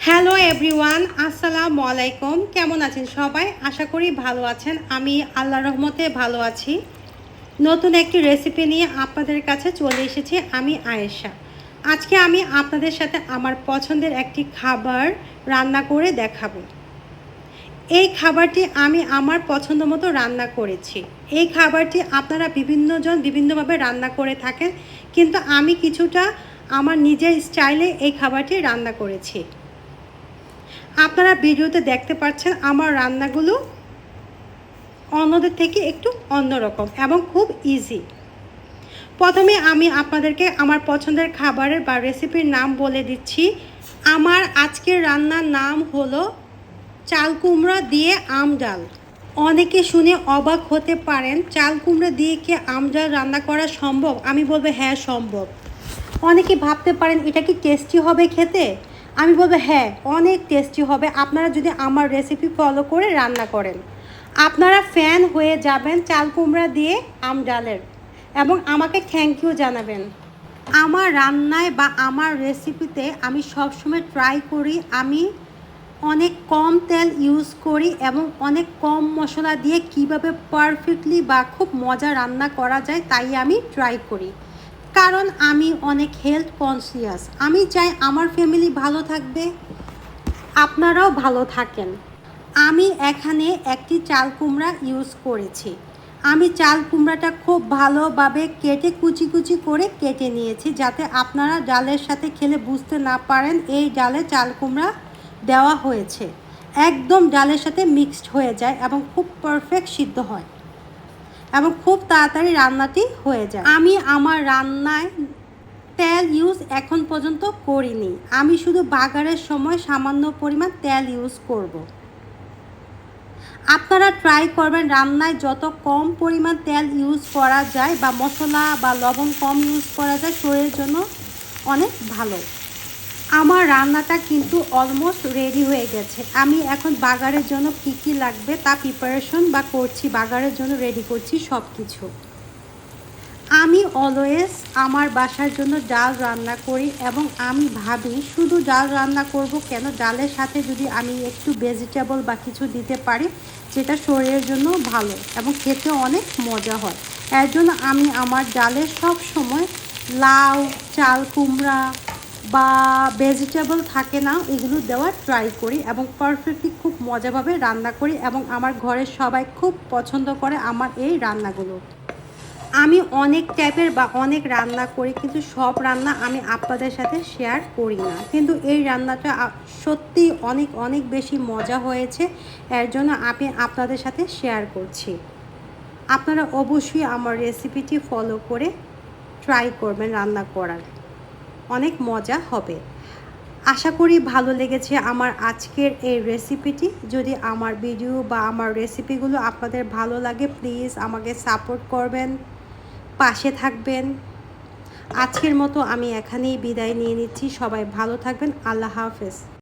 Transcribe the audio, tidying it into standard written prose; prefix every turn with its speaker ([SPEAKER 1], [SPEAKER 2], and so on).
[SPEAKER 1] Hello everyone, আসসালামু আলাইকুম। কেমন আছেন সবাই? আশা করি ভালো আছেন। আমি আল্লাহর রহমতে ভালো আছি। নতুন একটি রেসিপি নিয়ে আপনাদের কাছে চলে এসেছি। আমি আয়েশা। আজকে আমি আপনাদের সাথে আমার পছন্দের একটি খাবার রান্না করে দেখাবো। এই খাবারটি আমি আমার পছন্দ মতো রান্না করেছি। এই খাবারটি আপনারা বিভিন্নজন বিভিন্নভাবে রান্না করে থাকেন, কিন্তু আমি কিছুটা আমার নিজের স্টাইলে এই খাবারটি রান্না করেছি। আপনারা ভিডিওতে দেখতে পাচ্ছেন আমার রান্নাগুলো অন্যদের থেকে একটু অন্যরকম এবং খুব ইজি। প্রথমে আমি আপনাদেরকে আমার পছন্দের খাবারের বা রেসিপির নাম বলে দিচ্ছি। আমার আজকের রান্নার নাম হলো চাল কুমড়া দিয়ে আম ডাল। অনেকে শুনে অবাক হতে পারেন, চাল কুমড়া দিয়ে কি আম ডাল রান্না করা সম্ভব? আমি বলবো হ্যাঁ, সম্ভব। অনেকে ভাবতে পারেন এটা কি টেস্টি হবে খেতে? আমি বলবো হ্যাঁ, অনেক টেস্টি হবে আপনারা যদি আমার রেসিপি ফলো করে রান্না করেন। আপনারা ফ্যান হয়ে যাবেন চাল কুমড়া দিয়ে আম ডালের, এবং আমাকে থ্যাংক ইউ জানাবেন। আমার রান্নায় বা আমার রেসিপিতে আমি সবসময় ট্রাই করি আমি অনেক কম তেল ইউজ করি এবং অনেক কম মশলা দিয়ে কিভাবে পারফেক্টলি বা খুব মজা রান্না করা যায় তাই আমি ট্রাই করি। কারণ আমি অনেক হেলথ কনসিয়াস। আমি চাই আমার ফ্যামিলি ভালো থাকবে, আপনারাও ভালো থাকেন। আমি এখানে একটি চাল কুমড়া ইউজ করেছি। আমি চাল কুমড়াটা খুব ভালোভাবে কেটে কুচি কুচি করে কেটে নিয়েছি, যাতে আপনারা ডালের সাথে খেলে বুঝতে না পারেন এই ডালে চাল কুমড়া দেওয়া হয়েছে। একদম ডালের সাথে মিক্সড হয়ে যায় এবং খুব পারফেক্ট সিদ্ধ হয় এবং খুব তাড়াতাড়ি রান্নাটি হয়ে যায়। আমি আমার রান্নায় তেল ইউজ এখন পর্যন্ত করিনি। আমি শুধু বাগারের সময় সামান্য পরিমাণ তেল ইউজ করব। আপনারা ট্রাই করবেন রান্নায় যত কম পরিমাণ তেল ইউজ করা যায় বা মশলা বা লবণ কম ইউজ করা যায় শরীরের জন্য অনেক ভালো। আমার রান্নাটা কিন্তু অলমোস্ট রেডি হয়ে গেছে। আমি এখন বাগারের জন্য কী কী লাগবে তা প্রিপারেশন বা করছি, বাগারের জন্য রেডি করছি সব কিছু। আমি অলওয়েজ আমার বাসার জন্য ডাল রান্না করি এবং আমি ভাবি শুধু ডাল রান্না করব কেন, ডালের সাথে যদি আমি একটু ভেজিটেবল বা কিছু দিতে পারি যেটা শরীরের জন্য ভালো এবং খেতে অনেক মজা হয়। এর জন্য আমি আমার ডালে সব সময় লাউ, চাল কুমড়া বা ভেজিটেবল থাকে না এগুলো দেওয়ার ট্রাই করি এবং পারফেক্টলি খুব মজাভাবে রান্না করি এবং আমার ঘরের সবাই খুব পছন্দ করে আমার এই রান্নাগুলো। আমি অনেক টাইপের বা অনেক রান্না করি, কিন্তু সব রান্না আমি আপনাদের সাথে শেয়ার করি না। কিন্তু এই রান্নাটা সত্যি অনেক অনেক বেশি মজা হয়েছে, এর জন্য আমি আপনাদের সাথে শেয়ার করছি। আপনারা অবশ্যই আমার রেসিপিটি ফলো করে ট্রাই করবেন রান্না করার, অনেক মজা হবে। আশা করি ভালো লেগেছে আমার আজকের এই রেসিপিটি। যদি আমার ভিডিও বা আমার রেসিপিগুলো আপনাদের ভালো লাগে প্লিজ আমাকে সাপোর্ট করবেন, পাশে থাকবেন। আজকের মতো আমি এখানেই বিদায় নিয়ে নিচ্ছি। সবাই ভালো থাকবেন। আল্লাহ হাফেজ।